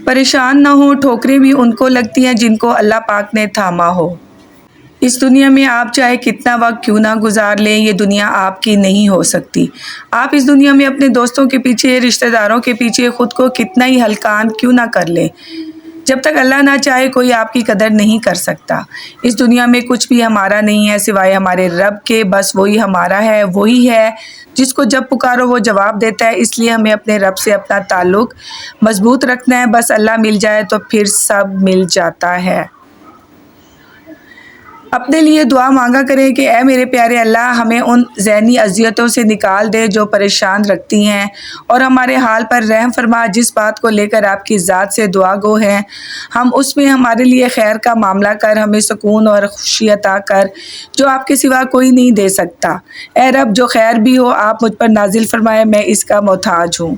परेशान ना हो, ठोकरें भी उनको लगती हैं जिनको अल्लाह पाक ने थामा हो। इस दुनिया में आप चाहे कितना वक्त क्यों ना गुजार लें, ये दुनिया आपकी नहीं हो सकती। आप इस दुनिया में अपने दोस्तों के पीछे, रिश्तेदारों के पीछे खुद को कितना ही हल्कान क्यों ना कर लें, जब तक अल्लाह ना चाहे कोई आपकी कदर नहीं कर सकता। इस दुनिया में कुछ भी हमारा नहीं है सिवाय हमारे रब के। बस वही हमारा है, वही है जिसको जब पुकारो वो जवाब देता है। इसलिए हमें अपने रब से अपना ताल्लुक मजबूत रखना है। बस अल्लाह मिल जाए तो फिर सब मिल जाता है। अपने लिए दुआ मांगा करें कि ऐ मेरे प्यारे अल्लाह, हमें उन ज़हनी अज़ियतों से निकाल दे जो परेशान रखती हैं, और हमारे हाल पर रहम फरमा। जिस बात को लेकर आपकी ज़ात से दुआ गो हैं, हम उसमें हमारे लिए खैर का मामला कर, हमें सुकून और खुशी अता कर जो आपके सिवा कोई नहीं दे सकता। ऐ रब, जो खैर भी हो आप मुझ पर नाजिल फरमाए, मैं इसका मोहताज हूँ।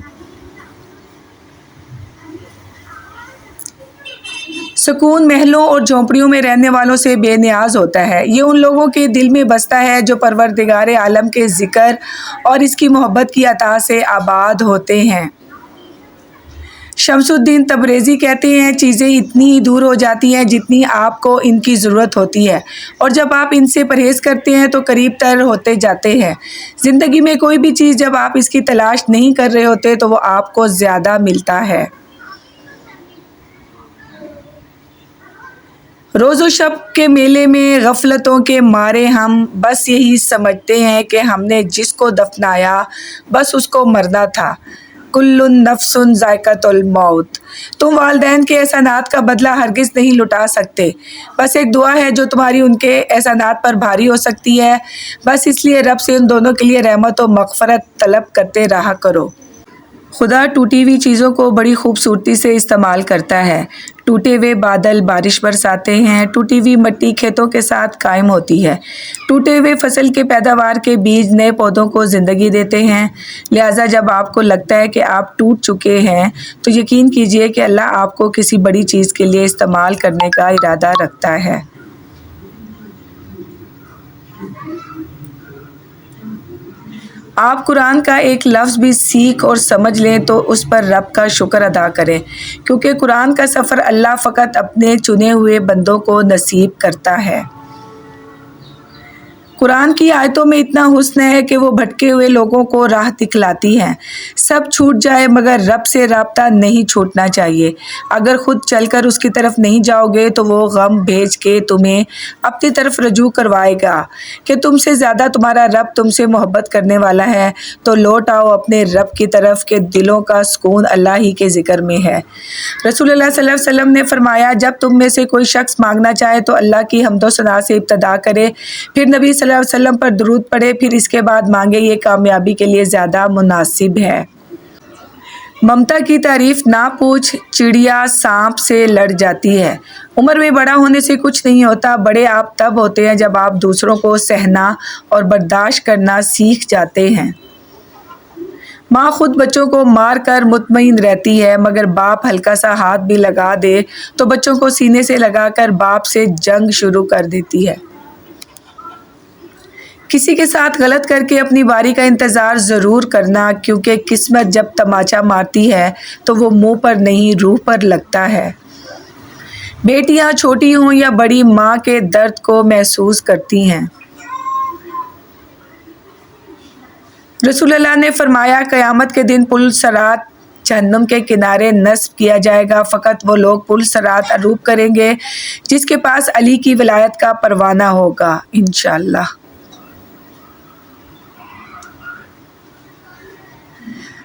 सुकून महलों और झोंपड़ियों में रहने वालों से बेनियाज होता है। ये उन लोगों के दिल में बसता है जो परवरदिगार आलम के ज़िक्र और इसकी मोहब्बत की अता से आबाद होते हैं। शमसुद्दीन तबरेज़ी कहते हैं, चीज़ें इतनी ही दूर हो जाती हैं जितनी आपको इनकी ज़रूरत होती है, और जब आप इनसे परहेज़ करते हैं तो करीब तर होते जाते हैं। ज़िंदगी में कोई भी चीज़ जब आप इसकी तलाश नहीं कर रहे होते तो वो आपको ज़्यादा मिलता है। रोज़ो शब के मेले में गफलतों के मारे हम बस यही समझते हैं कि हमने जिसको दफनाया बस उसको मरना था। कुल्लुन नफ्सुन ज़ायक़तुल मौत। तुम वालिदैन के एहसानात का बदला हरगिज़ नहीं लुटा सकते। बस एक दुआ है जो तुम्हारी उनके एहसानात पर भारी हो सकती है। बस इसलिए रब से उन दोनों के लिए रहमत और मग़फ़रत तलब करते रहा करो। खुदा टूटी हुई चीज़ों को बड़ी खूबसूरती से इस्तेमाल करता है। टूटे हुए बादल बारिश बरसाते हैं, टूटी हुई मिट्टी खेतों के साथ कायम होती है, टूटे हुए फसल के पैदावार के बीज नए पौधों को ज़िंदगी देते हैं। लिहाजा जब आपको लगता है कि आप टूट चुके हैं तो यकीन कीजिए कि अल्लाह आपको किसी बड़ी चीज़ के लिए इस्तेमाल करने का इरादा रखता है। आप कुरान का एक लफ्ज़ भी सीख और समझ लें तो उस पर रब का शुक्र अदा करें, क्योंकि कुरान का सफ़र अल्लाह फ़कत अपने चुने हुए बंदों को नसीब करता है। कुरान की आयतों में इतना हुस्न है कि वो भटके हुए लोगों को राह दिखलाती हैं। सब छूट जाए मगर रब से राब्ता नहीं छूटना चाहिए। अगर खुद चलकर उसकी तरफ नहीं जाओगे तो वो गम भेज के तुम्हें अपनी तरफ रजू करवाएगा कि तुमसे ज़्यादा तुम्हारा रब तुमसे मोहब्बत करने वाला है। तो लौट आओ अपने रब की तरफ के दिलों का सुकून अल्लाह ही के ज़िक्र में है। रसूलुल्लाह सल्लल्लाहु अलैहि वसल्लम ने फरमाया, जब तुम में से कोई शख्स मांगना चाहे तो अल्लाह की हम्दो सना से इब्तिदा करे, फिर नबी सल्लल्लाहु अलैहि वसल्लम पर दुरूद पढ़े, फिर इसके बाद मांगे। ये कामयाबी के लिए ज़्यादा मुनासिब है। ममता की तारीफ ना पूछ, चिड़िया सांप से लड़ जाती है। उम्र में बड़ा होने से कुछ नहीं होता। बड़े आप तब होते हैं जब आप दूसरों को सहना और बर्दाश्त करना सीख जाते हैं। माँ खुद बच्चों को मार कर मुतमईन रहती है, मगर बाप हल्का सा हाथ भी लगा दे तो बच्चों को सीने से लगाकर बाप से जंग शुरू कर देती है। किसी के साथ गलत करके अपनी बारी का इंतज़ार ज़रूर करना, क्योंकि किस्मत जब तमाचा मारती है तो वो मुंह पर नहीं रूह पर लगता है। बेटियां छोटी हों या बड़ी, माँ के दर्द को महसूस करती हैं। रसूलुल्लाह ने फरमाया, क़यामत के दिन पुल सरात जहन्नुम के किनारे नस्ब किया जाएगा। फ़कत वो लोग पुल सरात अरूब करेंगे जिसके पास अली की विलायत का परवाना होगा, इंशाअल्लाह।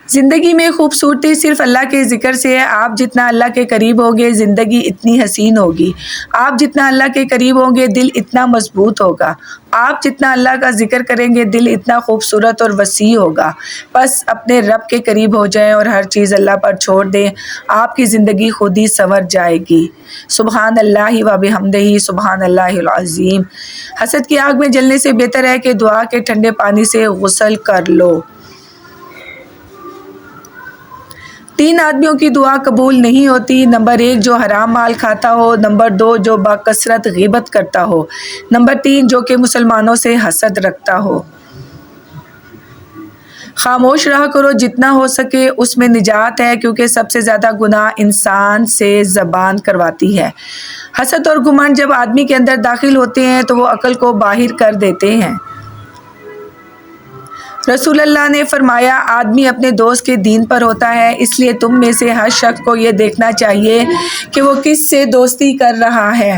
ज़िंदगी में खूबसूरती सिर्फ़ अल्लाह के ज़िक्र से है। आप जितना अल्लाह के करीब होंगे ज़िंदगी इतनी हसीन होगी। आप जितना अल्लाह के करीब होंगे दिल इतना मजबूत होगा। आप जितना अल्लाह का ज़िक्र करेंगे दिल इतना खूबसूरत और वसी होगा। बस अपने रब के करीब हो जाएं और हर चीज़ अल्लाह पर छोड़ दें, आपकी ज़िंदगी खुद ही संवर जाएगी। सुबहान अल्लाहि व बिहम्दिही, सुबहान अल्लाहिल अज़ीम। हसद की आग में जलने से बेहतर है कि दुआ के ठंडे पानी से गुस्ल कर लो। 3 आदमियों की दुआ कबूल नहीं होती। नंबर 1 जो हराम माल खाता हो, नंबर 2 जो बाकसरत ग़ीबत करता हो, नंबर 3 जो कि मुसलमानों से हसद रखता हो। خاموش رہا کرو، جتنا ہو سکے اس میں نجات ہے، کیونکہ سب سے زیادہ گناہ انسان سے زبان کرواتی ہے۔ حسد اور گھمنڈ جب آدمی کے اندر داخل ہوتے ہیں تو وہ عقل کو باہر کر دیتے ہیں۔ رسول اللہ نے فرمایا، آدمی اپنے دوست کے دین پر ہوتا ہے، اس لیے تم میں سے ہر شخص کو یہ دیکھنا چاہیے کہ وہ کس سے دوستی کر رہا ہے۔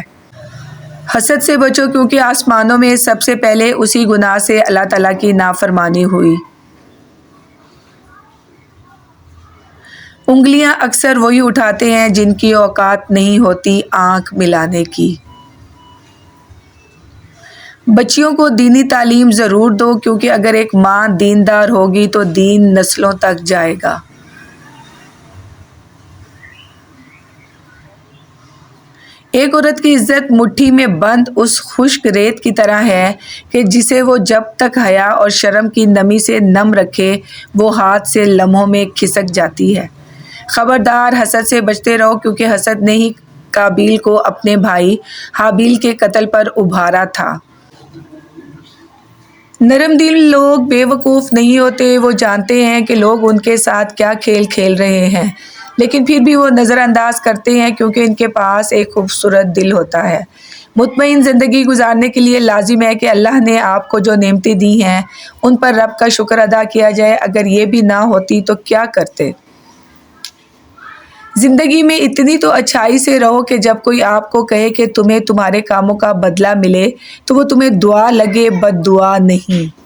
حسد سے بچو، کیونکہ آسمانوں میں سب سے پہلے اسی گناہ سے اللہ تعالیٰ کی نافرمانی ہوئی۔ انگلیاں اکثر وہی اٹھاتے ہیں جن کی اوقات نہیں ہوتی آنکھ ملانے کی۔ بچیوں کو دینی تعلیم ضرور دو، کیونکہ اگر ایک ماں دیندار ہوگی تو دین نسلوں تک جائے گا۔ ایک عورت کی عزت مٹھی میں بند اس خشک ریت کی طرح ہے کہ جسے وہ جب تک حیا اور شرم کی نمی سے نم رکھے وہ ہاتھ سے لمحوں میں کھسک جاتی ہے۔ خبردار، حسد سے بچتے رہو، کیونکہ حسد نے ہی قابیل کو اپنے بھائی حابیل کے قتل پر ابھارا تھا۔ نرم دل لوگ بے وقوف نہیں ہوتے، وہ جانتے ہیں کہ لوگ ان کے ساتھ کیا کھیل کھیل رہے ہیں، لیکن پھر بھی وہ نظر انداز کرتے ہیں کیونکہ ان کے پاس ایک خوبصورت دل ہوتا ہے۔ مطمئن زندگی گزارنے کے لیے لازم ہے کہ اللہ نے آپ کو جو نعمتیں دی ہیں ان پر رب کا شکر ادا کیا جائے۔ اگر یہ بھی نہ ہوتی تو کیا کرتے؟ زندگی میں اتنی تو اچھائی سے رہو کہ جب کوئی آپ کو کہے کہ تمہیں تمہارے کاموں کا بدلہ ملے تو وہ تمہیں دعا لگے، بد دعا نہیں۔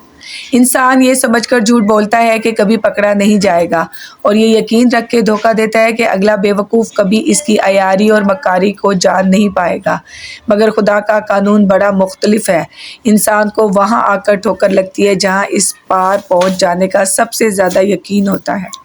انسان یہ سمجھ کر جھوٹ بولتا ہے کہ کبھی پکڑا نہیں جائے گا، اور یہ یقین رکھ کے دھوکہ دیتا ہے کہ اگلا بے وقوف کبھی اس کی عیاری اور مکاری کو جان نہیں پائے گا۔ مگر خدا کا قانون بڑا مختلف ہے۔ انسان کو وہاں آ کر ٹھوکر لگتی ہے جہاں اس پار پہنچ جانے کا سب سے زیادہ یقین ہوتا ہے۔